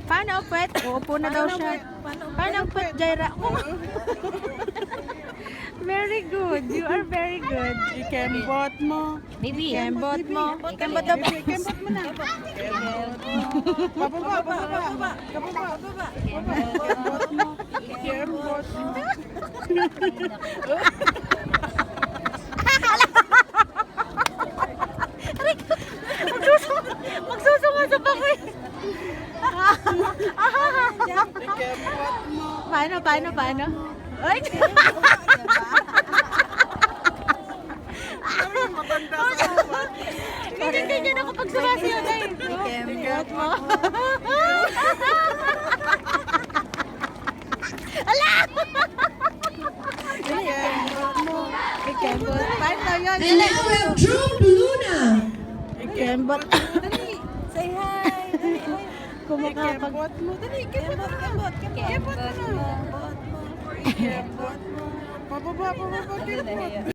Paano pwet? Uupo na daw siya. Paano pwet, Jaira? Very good. You are very good. Ikembot mo. Baby. Kembot mo. Kembot daw. Ikembot mo na. Pababa, pababa. Pababa. Ikembot mo. Ikembot mo. Magsusunga pa ko eh. Ikembot mo. Paano? Ay! Matanda sa uwa. Ganyan ako pag sumasayaw na yun. Kembot mo. Ala! Ikembot mo. Kembot. Paano yun? And now we have Drew Luna. Kembot. Say hi. Kumakapag. Ikembot mo. Dali, ikembot mo. Kembot mo. Ikembot mo. Pababa, pababa. Ikembot.